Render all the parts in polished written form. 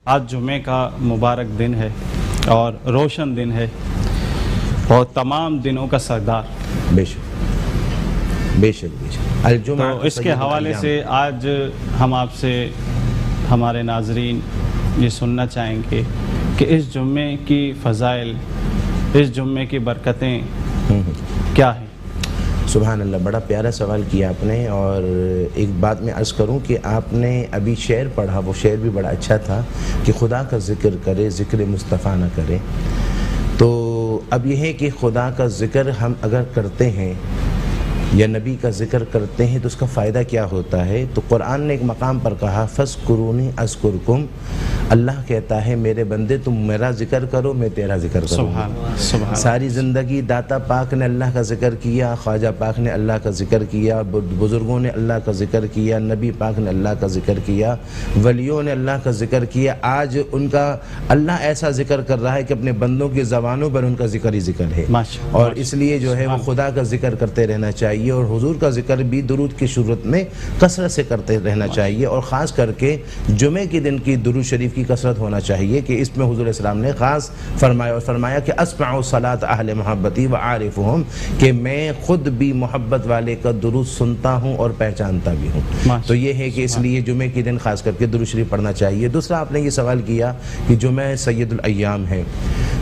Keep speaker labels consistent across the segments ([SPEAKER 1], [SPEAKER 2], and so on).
[SPEAKER 1] آج جمعے کا مبارک دن ہے اور روشن دن ہے اور تمام دنوں کا سردار
[SPEAKER 2] بے شک بے شک بے شک الجمعہ
[SPEAKER 1] تو اس کے حوالے سے آج ہم آپ سے ہمارے ناظرین یہ سننا چاہیں گے کہ اس جمعے کی فضائل، اس جمعے کی برکتیں کیا ہیں؟
[SPEAKER 2] سبحان اللہ، بڑا پیارا سوال کیا آپ نے. اور ایک بات میں عرض کروں کہ آپ نے ابھی شعر پڑھا، وہ شعر بھی بڑا اچھا تھا کہ خدا کا ذکر کرے ذکر مصطفیٰ نہ کرے. تو اب یہ ہے کہ خدا کا ذکر ہم اگر کرتے ہیں یا نبی کا ذکر کرتے ہیں تو اس کا فائدہ کیا ہوتا ہے؟ تو قرآن نے ایک مقام پر کہا فَاذْكُرُونِي أَذْكُرْكُمْ. اللہ کہتا ہے میرے بندے تم میرا ذکر کرو میں تیرا ذکر کروں.
[SPEAKER 1] سبحان
[SPEAKER 2] ساری زندگی داتا پاک نے اللہ کا ذکر کیا، خواجہ پاک نے اللہ کا ذکر کیا، بزرگوں نے اللہ کا ذکر کیا، نبی پاک نے اللہ کا ذکر کیا، ولیوں نے اللہ کا ذکر کیا. آج ان کا اللہ ایسا ذکر کر رہا ہے کہ اپنے بندوں کی زبانوں پر ان کا ذکر ہی ذکر ہے. اور اس لیے جو ہے وہ خدا کا ذکر کرتے رہنا چاہیے اور حضور کا ذکر بھی درود کی صورت میں کثرت سے کرتے رہنا چاہیے. اور خاص کر کے جمعے کے دن کی درود شریف کی کثرت ہونا چاہیے کہ اس میں حضور علیہ السلام نے خاص فرمایا کہ اسمع صلاۃ اہل محبتی وعارفہم، کہ میں خود بھی محبت والے کا درود سنتا ہوں اور پہچانتا بھی ہوں. تو یہ ہے کہ اس لیے جمعے کے دن خاص کر کے درود شریف پڑھنا چاہیے. دوسرا آپ نے یہ سوال کیا کہ جمعہ سید الایام ہے.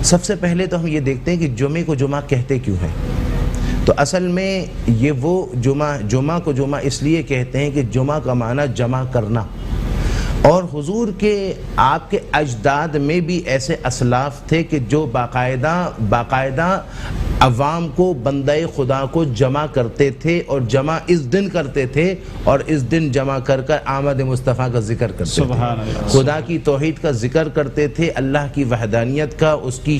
[SPEAKER 2] سب سے پہلے تو ہم یہ دیکھتے ہیں کہ جمعے کو جمعہ کہتے کیوں ہیں. تو اصل میں یہ وہ جمعہ کو جمعہ اس لیے کہتے ہیں کہ جمعہ کا معنی جمع کرنا. اور حضور کے آپ کے اجداد میں بھی ایسے اسلاف تھے کہ جو باقاعدہ عوام کو بندہ خدا کو جمع کرتے تھے اور جمع اس دن کرتے تھے اور اس دن جمع کر کر آمد مصطفیٰ کا ذکر کرتے تھے، خدا کی توحید کا ذکر کرتے تھے، اللہ کی وحدانیت کا، اس کی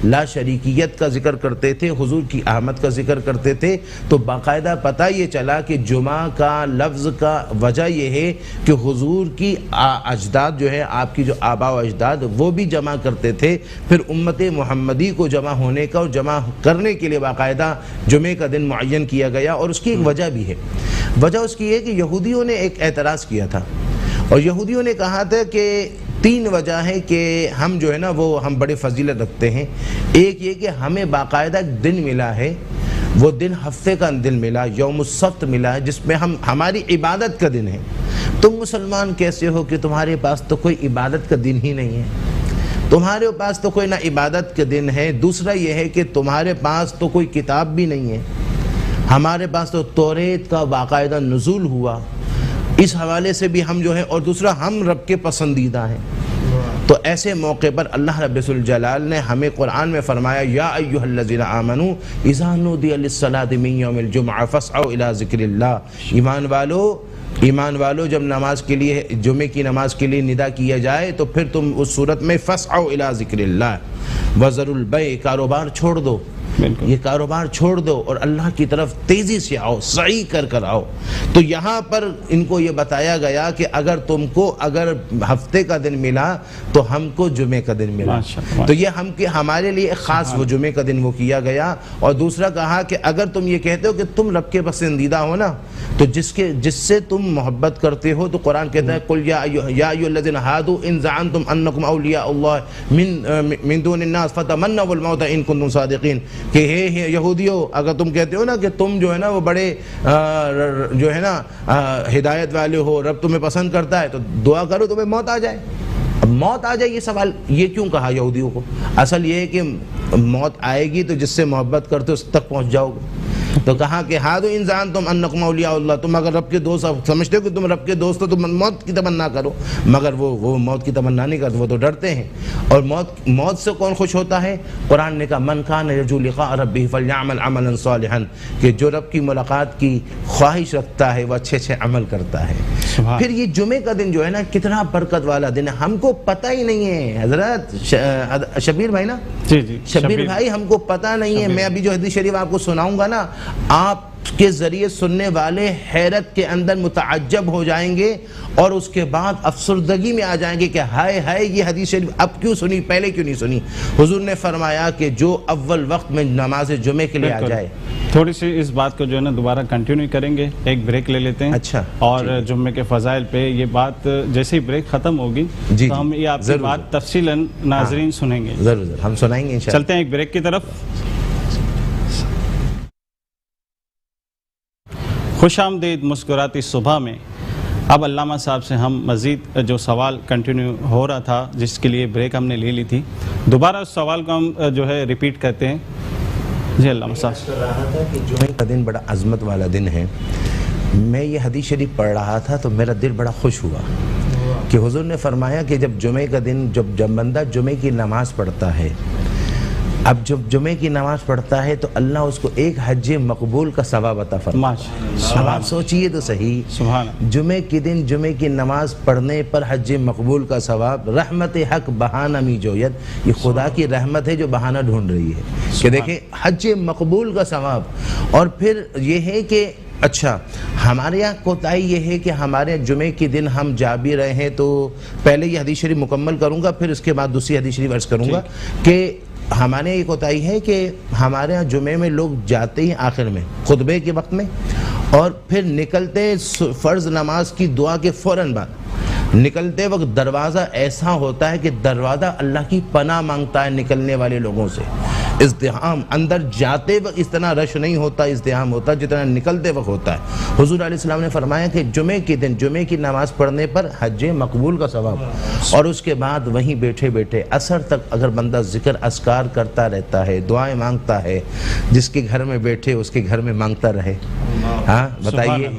[SPEAKER 2] لا شریکیت کا ذکر کرتے تھے، حضور کی آمد کا ذکر کرتے تھے. تو باقاعدہ پتہ یہ چلا کہ جمعہ کا لفظ کا وجہ یہ ہے کہ حضور کی اجداد جو ہے آپ کی جو آباء و اجداد وہ بھی جمع کرتے تھے. پھر امت محمدی کو جمع ہونے کا اور جمع کرنے کے لیے باقاعدہ جمعے کا دن معین کیا گیا. اور اس کی ایک وجہ بھی ہے. وجہ اس کی ہے کہ یہودیوں نے ایک اعتراض کیا تھا اور یہودیوں نے کہا تھا کہ 3 وجہ ہے کہ ہم جو ہے نا وہ ہم بڑے فضیلت رکھتے ہیں. ایک یہ کہ ہمیں باقاعدہ ایک دن ملا ہے، وہ دن ہفتے کا دن ملا، یوم السبت ملا ہے، جس میں ہماری عبادت کا دن ہے. تم مسلمان کیسے ہو کہ تمہارے پاس تو کوئی عبادت کا دن ہی نہیں ہے، تمہارے پاس تو کوئی نہ عبادت کا دن ہے. دوسرا یہ ہے کہ تمہارے پاس تو کوئی کتاب بھی نہیں ہے، ہمارے پاس تو توریت کا باقاعدہ نزول ہوا، اس حوالے سے بھی ہم جو ہے. اور دوسرا ہم رب کے پسندیدہ ہیں. تو ایسے موقع پر اللہ رب الجلال نے ہمیں قرآن میں فرمایا یا ایھا الذین آمنوا اذا نودی للصلاۃ من یوم الجمعہ فاسعوا الی ذکر اللہ. ایمان والو جب نماز کے لیے جمعے کی نماز کے لیے ندا کیا جائے تو پھر تم اس صورت میں فاسعوا الی ذکر اللہ وذروا البیع، کاروبار چھوڑ دو، یہ کاروبار چھوڑ دو اور اللہ کی طرف تیزی سے آؤ، سعی کر آؤ. تو یہاں پر ان کو یہ بتایا گیا کہ اگر تم کو اگر ہفتے کا دن ملا تو ہم کو جمعے کا دن ملا. تو یہ ہمارے لیے خاص وہ جمعے کا دن وہ کیا گیا. اور دوسرا کہا کہ اگر تم یہ کہتے ہو کہ تم رب کے پسندیدہ ہو نا، تو جس سے تم محبت کرتے ہو، تو قرآن کہتا ہے قل یا ایھا الذین ھادوا ان زعمتم انکم اولیاء اللہ من دون الناس فتمنوا الموت ان کنتم صادقین، کہ ہے یہودیو اگر تم کہتے ہو نا کہ تم جو ہے نا وہ بڑے جو ہے نا ہدایت والے ہو، رب تمہیں پسند کرتا ہے، تو دعا کرو تمہیں موت آ جائے. اب موت آ جائے، یہ سوال یہ کیوں کہا یہودیوں کو؟ اصل یہ ہے کہ موت آئے گی تو جس سے محبت کرتے اس تک پہنچ جاؤ گے. تو کہا کہ ھادوا ان زعمتم انکم اولیاء اللہ، تم اگر رب کے دوست سمجھتے ہو کہ تم رب کے دوست ہو تو موت کی تمنا کرو. مگر وہ موت کی تمنا نہیں کرتے، وہ تو ڈرتے ہیں. اور موت سے کون خوش ہوتا ہے؟ قرآن نے کہا من کان یرجو لقاء ربہ فلیعمل عملا صالحا، کہ جو رب کی ملاقات کی خواہش رکھتا ہے وہ اچھے عمل کرتا ہے. پھر یہ جمعے کا دن جو ہے نا کتنا برکت والا دن ہے، ہم کو پتہ ہی نہیں ہے. حضرت شبیر بھائی نا،
[SPEAKER 1] جی
[SPEAKER 2] شبیر بھائی ہم کو پتہ نہیں ہے. میں ابھی جو حدیث شریف آپ کو سناؤں گا نا، آپ کے ذریعے سننے والے حیرت کے اندر متعجب ہو جائیں گے اور اس کے بعد افسردگی میں آ جائیں گے کہ ہائے ہائے یہ حدیث شریف اب کیوں سنی، پہلے کیوں نہیں سنی۔ حضور نے فرمایا کہ جو اول وقت میں نماز جمعے کے لیے آ جائے۔
[SPEAKER 1] تھوڑی سی اس بات کو جو ہے نا دوبارہ کنٹینیو کریں گے، ایک بریک لے لیتے ہیں۔
[SPEAKER 2] اچھا،
[SPEAKER 1] اور جمعے کے فضائل پہ یہ بات جیسے ہی بریک ختم ہوگی تو ہم یہ آپ کی بات تفصیلاً ناظرین سنیں گے۔
[SPEAKER 2] ضرور ہم سنائیں گے انشاءاللہ۔
[SPEAKER 1] چلتے ہیں ایک بریک کی طرف۔ خوش آمدید مسکراتی صبح میں۔ اب علامہ صاحب سے ہم مزید جو سوال کنٹینیو ہو رہا تھا جس کے لیے بریک ہم نے لے لی تھی، دوبارہ اس سوال کو ہم جو ہے ریپیٹ کرتے ہیں۔ جی علامہ صاحب،
[SPEAKER 2] کر رہا تھا کہ جمعے کا دن بڑا عظمت والا دن ہے۔ میں یہ حدیث شریف پڑھ رہا تھا تو میرا دل بڑا خوش ہوا کہ حضور نے فرمایا کہ جب جمعے کا دن جب بندہ جمعے کی نماز پڑھتا ہے، اب جب جمعے کی نماز پڑھتا ہے تو اللہ اس کو ایک حج مقبول کا ثواب عطا فرماتا ہے۔ اب آپ سوچئے تو صحیح، جمعے کے دن جمعے کی نماز پڑھنے پر حج مقبول کا ثواب، رحمت حق بہانہ می جوید، یہ خدا کی رحمت ہے جو بہانہ ڈھونڈ رہی ہے کہ دیکھیں حج مقبول کا ثواب۔ اور پھر یہ ہے کہ اچھا ہمارے یہاں کوتاہی یہ ہے کہ ہمارے جمعے کے دن ہم جا بھی رہے ہیں، تو پہلے یہ حدیث شریف مکمل کروں گا پھر اس کے بعد دوسری حدیث شریف عرض کروں گا کہ ہمارے یہاں یہ کوتاہی ہے کہ ہمارے یہاں جمعے میں لوگ جاتے ہی آخر میں خطبے کے وقت میں، اور پھر نکلتے فرض نماز کی دعا کے فوراً بعد نکلتے وقت دروازہ ایسا ہوتا ہے کہ دروازہ اللہ کی پناہ مانگتا ہے نکلنے والے لوگوں سے۔ ازدحام اندر جاتے وقت اس طرح رش نہیں ہوتا، ازدحام ہوتا جتنا نکلتے وقت ہوتا ہے۔ حضور علیہ السلام نے فرمایا کہ جمعے کے دن جمعے کی نماز پڑھنے پر حج مقبول کا ثواب، اور اس کے بعد وہیں بیٹھے بیٹھے عصر تک اگر بندہ ذکر اذکار کرتا رہتا ہے، دعائیں مانگتا ہے، جس کے گھر میں بیٹھے اس کے گھر میں مانگتا رہے۔ ہاں بتائیے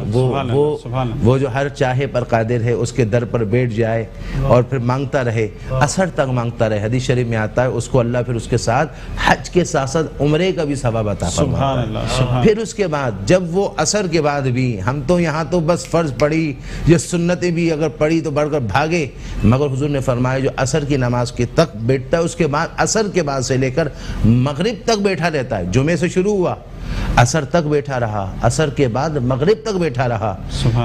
[SPEAKER 2] وہ جو ہر چاہے پر قادر ہے اس کے در پر بیٹھ جائے اور پھر مانگتا رہے، عصر تک مانگتا رہے۔ حدیث شریف میں آتا ہے اس کو اللہ پھر اس کے ساتھ حج کے ساتھ ساتھ عمرے کا بھی ثواب عطا فرماتا ہے۔ پھر اس کے بعد جب وہ عصر کے بعد بھی ہم تو یہاں تو بس فرض پڑھی یا سنتیں بھی اگر پڑھی تو بڑھ کر بھاگے، مگر حضور نے فرمایا جو عصر کی نماز کے تک بیٹھتا ہے اس کے بعد عصر کے بعد سے لے کر مغرب تک بیٹھا رہتا ہے۔ جمعے سے شروع ہوا، عصر تک بیٹھا رہا، عصر کے بعد مغرب تک بیٹھا رہا،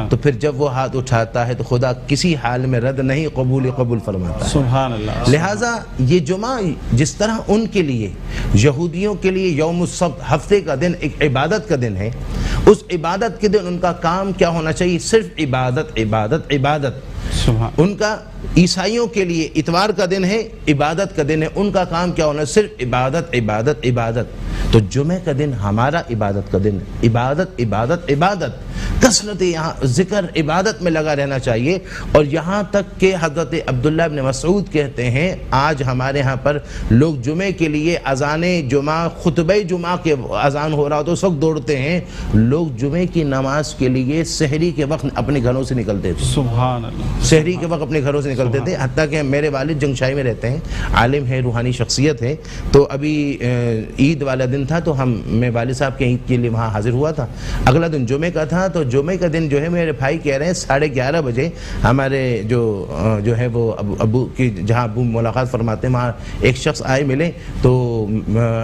[SPEAKER 2] تو پھر جب وہ ہاتھ اٹھاتا ہے تو خدا کسی حال میں رد نہیں، قبول فرماتا ہے۔
[SPEAKER 1] سبحان اللہ۔
[SPEAKER 2] لہٰذا یہ جمعہ جس طرح ان کے لیے یہودیوں کے لیے یوم السبت ہفتے کا دن ایک عبادت کا دن ہے، اس عبادت کے دن ان کا کام کیا ہونا چاہیے؟ صرف عبادت عبادت عبادت۔ ان کا عیسائیوں کے لیے اتوار کا دن ہے، عبادت کا دن ہے، ان کا کام کیا ہونا؟ صرف عبادت عبادت عبادت۔ تو جمعہ کا دن ہمارا عبادت کا دن، عبادت عبادت عبادت، کثرت یہاں ذکر عبادت میں لگا رہنا چاہیے۔ اور یہاں تک کہ حضرت عبداللہ ابن مسعود کہتے ہیں آج ہمارے ہاں پر لوگ جمعے کے لیے اذان جمعہ، خطبہ جمعہ کے اذان ہو رہا ہو تو اس وقت دوڑتے ہیں، لوگ جمعے کی نماز کے لیے سحری کے وقت اپنے گھروں سے نکلتے تھے۔
[SPEAKER 1] سبحان اللہ۔
[SPEAKER 2] سحری کے وقت اپنے گھروں سے نکلتے تھے، حتیٰ کہ میرے والد جنگشائی میں رہتے ہیں، عالم ہے، روحانی شخصیت ہے، تو ابھی عید والا دن تھا تو میں والد صاحب کے عید کے لیے وہاں حاضر ہوا تھا۔ اگلا دن جمعے کا تھا تو جمعے کا دن جو ہے میرے بھائی کہہ رہے ہیں 11:30 بجے ہمارے جو ہے وہ ابو کی جہاں ابو ملاقات فرماتے ہیں وہاں ایک شخص آئے ملے، تو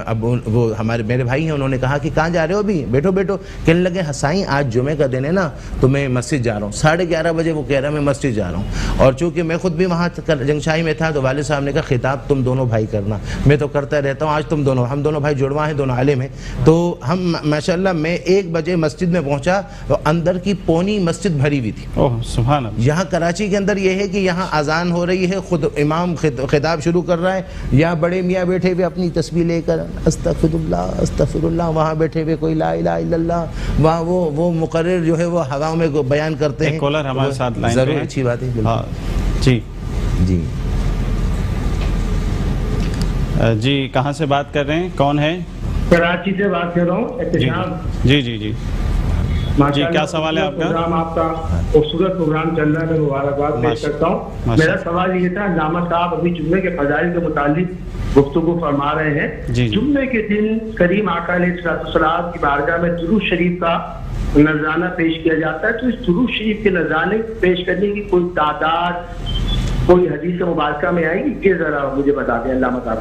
[SPEAKER 2] اب وہ میرے بھائی ہیں، انہوں نے کہا کہ کہاں جا رہے ہو؟ ابھی بیٹھو بیٹھو۔ کہنے لگے حسائیں آج جمعے کا دن ہے نا تو میں مسجد جا رہا ہوں۔ 11:30 بجے وہ کہہ رہا ہے میں مسجد جا رہا ہوں، اور چونکہ میں خود بھی وہاں جنگشائی میں تھا تو والد صاحب نے کہا خطاب تم دونوں بھائی کرنا، میں تو کرتا رہتا ہوں، آج تم دونوں، ہم دونوں بھائی جڑواں ہیں، دونوں عالم ہیں، تو ہم ماشاءاللہ میں 1 بجے مسجد میں پہنچا تو اندر کی پونی مسجد بھری ہوئی تھی۔
[SPEAKER 1] سبحان اللہ۔
[SPEAKER 2] یہاں کراچی کے اندر یہ ہے کہ یہاں اذان ہو رہی ہے، خود امام خطاب شروع کر رہا ہے، یا بڑے میاں بیٹھے ہوئے اپنی تسبیح لے کر استغفر اللہ استغفر اللہ، وہاں بیٹھے ہوئے کوئی لا الہ الا اللہ، وہاں وہ مقرر جو ہے وہ ہواؤں میں بیان کرتے ہیں۔
[SPEAKER 1] کالر ہمارے ساتھ لائن
[SPEAKER 2] ضرور، اچھی بات ہے۔
[SPEAKER 1] جی
[SPEAKER 2] جی
[SPEAKER 3] جی کہاں سے بات کر رہے ہیں؟ کون ہے؟
[SPEAKER 4] کراچی سے بات کر رہا ہوں، احتشام۔
[SPEAKER 3] جی جی جی جی کیا سوال ہے آپ کا؟
[SPEAKER 4] آپ کا خوبصورت پروگرام چل رہا ہے، میں مبارکباد پیش کرتا ہوں۔ میرا سوال یہ تھا، علامہ صاحب ابھی جمعے کے فضائل کے متعلق گفتگو فرما رہے ہیں، جمعے کے دن کریم آقا علیہ السلام کی بارگاہ میں درود شریف کا نذرانہ پیش کیا جاتا ہے، تو اس درود شریف کے نذرانے پیش کرنے کی کوئی تعداد کوئی حدیث مبارکہ میں آئے گی کہ ذرا مجھے بتا دیں علامہ صاحب۔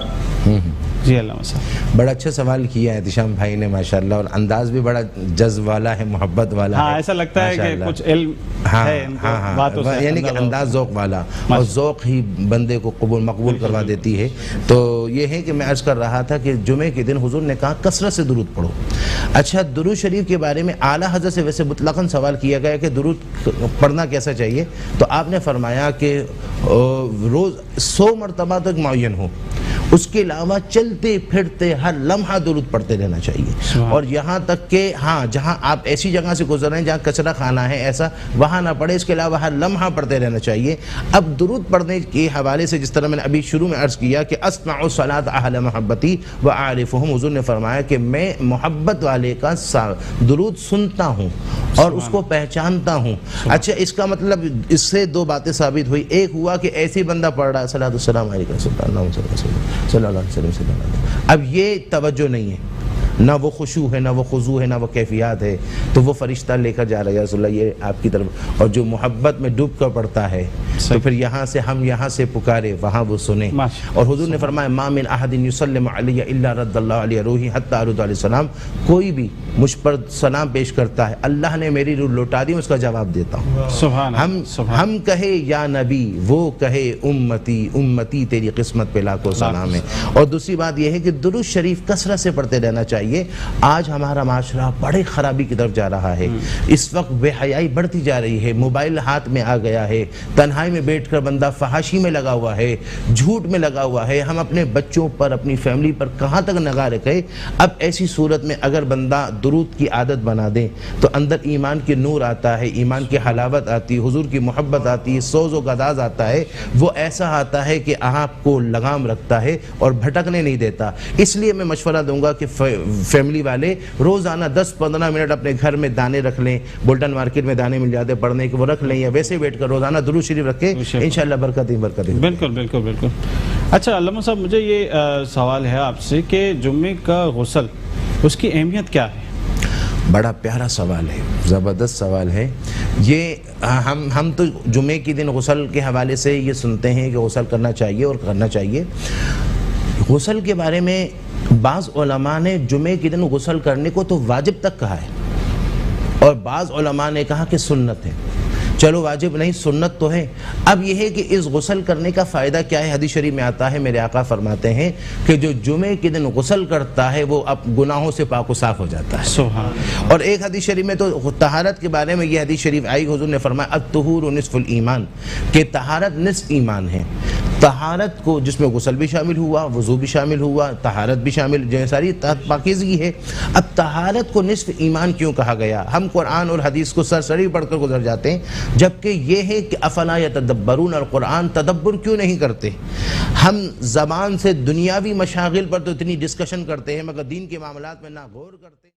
[SPEAKER 1] جی علامہ صاحب،
[SPEAKER 2] بڑا اچھا سوال کیا ہے احتشام بھائی نے ماشاءاللہ، اور انداز بھی بڑا جذب والا ہے، محبت والا ہے.
[SPEAKER 1] ہاں ایسا لگتا ہے کہ کچھ علم ہے ان کو باتوں سے،
[SPEAKER 2] یعنی کہ انداز ذوق والا، اور ذوق ہی بندے کو مقبول کروا دیتی ہے. تو یہ ہے کہ میں عرض کر رہا تھا کہ جمعے کے دن حضور نے کہا کثرت سے درود پڑھو. اچھا، درود شریف کے بارے میں اعلیٰ حضرت سے ویسے مطلقاً سوال کیا گیا کہ درود پڑھنا کیسا چاہیے، تو آپ نے فرمایا کہ روز 100 مرتبہ تک معین ہو، اس کے علاوہ چلتے پھرتے ہر لمحہ درود پڑھتے رہنا چاہیے. اور یہاں تک کہ ہاں جہاں آپ ایسی جگہ سے گزر رہے ہیں جہاں کچرا کھانا ہے ایسا، وہاں نہ پڑھے، اس کے علاوہ ہر لمحہ پڑھتے رہنا چاہیے. اب درود پڑھنے کے حوالے سے جس طرح میں نے ابھی شروع میں عرض کیا کہ اسمع الصلاۃ اہل محبتی وعارفہم، حضور نے فرمایا کہ میں محبت والے کا درود سنتا ہوں اور اس کو پہچانتا ہوں. اچھا، اس کا مطلب اس سے دو باتیں ثابت ہوئی. ایک ہوا کہ ایسی بندہ پڑھ رہا ہے صلاۃ السلام علیکم صلی اللہ علیہ وسلم، اب یہ توجہ نہیں ہے، نہ وہ خشوع ہے، نہ وہ خضوع ہے، نہ وہ کیفیات ہے، تو وہ فرشتہ لے کر جا رہا ہے رسول اللہ یہ آپ کی طرف. اور جو محبت میں ڈوب کر پڑتا ہے تو پھر یہاں سے ہم یہاں سے پکارے وہاں وہ سنیں. اور حضور نے فرمایا ما من احد یسلم علی الا رد اللہ علیہ روحی حتی ارد علیہ السلام، کوئی بھی مجھ پر سلام پیش کرتا ہے اللہ نے میری روح لوٹا دی، اس کا جواب دیتا ہوں. ہم کہے یا نبی، وہ کہے امتی امتی تیری قسمت پہ لاکھوں سلام ہے. اور دوسری بات یہ ہے کہ درود شریف کثرت سے پڑھتے رہنا چاہیے. آج ہمارا معاشرہ بڑے خرابی کی طرف جا رہا ہے. اس وقت بے حیائی بڑھتی جا رہی ہے، موبائل ہاتھ میں آ گیا ہے، تنہائی میں بیٹھ کر بندہ فحاشی میں لگا ہوا ہے، جھوٹ میں لگا ہوا ہے. ہم اپنے بچوں پر، اپنی فیملی پر کہاں تک نگاہ رکھیں. اب ایسی صورت میں اگر بندہ درود کی عادت بنا دیں تو اندر ایمان کے نور آتا ہے، ایمان کی حلاوت آتی ہے، حضور کی محبت آتی ہے، سوز و گداز آتا ہے. وہ ایسا آتا ہے کہ آپ کو لگام رکھتا ہے اور بھٹکنے نہیں دیتا. اس لیے میں مشورہ دوں گا کہ فیملی والے روزانہ 10-15 منٹ اپنے گھر میں دانے رکھ لیں. بولٹن مارکیٹ میں دانے مل جاتے پڑھنے کے، وہ رکھ لیں، یا ویسے بیٹھ کر روزانہ درود شریف رکھیں، انشاءاللہ برکت ہی برکت ہے.
[SPEAKER 1] بالکل بالکل بالکل. اچھا علامہ صاحب، مجھے یہ سوال ہے آپ سے کہ جمعے کا غسل، اس کی اہمیت کیا ہے؟
[SPEAKER 2] بڑا پیارا سوال ہے، زبردست سوال ہے یہ. ہم تو جمعے کے دن غسل کے حوالے سے یہ سنتے ہیں کہ غسل کرنا چاہیے اور کرنا چاہیے. غسل کے بارے میں بعض علماء نے جمعے کے دن غسل کرنے کو تو واجب تک کہا ہے، اور بعض علماء نے کہا کہ سنت ہے. چلو واجب نہیں، سنت تو ہے. اب یہ ہے کہ اس غسل کرنے کا فائدہ کیا ہے. حدیث شریف میں آتا ہے، میرے آقا فرماتے ہیں کہ جو جمعے کے دن غسل کرتا ہے وہ اب گناہوں سے پاک و صاف ہو جاتا ہے.
[SPEAKER 1] سبحان.
[SPEAKER 2] اور ایک حدیث شریف میں تو طہارت کے بارے میں یہ حدیث شریف آئی، حضور نے فرمایا الطہور نصف الایمان، کہ طہارت نصف ایمان ہے. طہارت کو جس میں غسل بھی شامل ہوا، وضو بھی شامل ہوا، طہارت بھی شامل، جو ساری پاکیزگی ہے. اب طہارت کو نصف ایمان کیوں کہا گیا؟ ہم قرآن اور حدیث کو سرسری پڑھ کر گزر جاتے ہیں، جبکہ یہ ہے کہ افلا یتدبرون القرآن، تدبر کیوں نہیں کرتے؟ ہم زبان سے دنیاوی مشاغل پر تو اتنی ڈسکشن کرتے ہیں مگر دین کے معاملات میں نہ غور کرتے.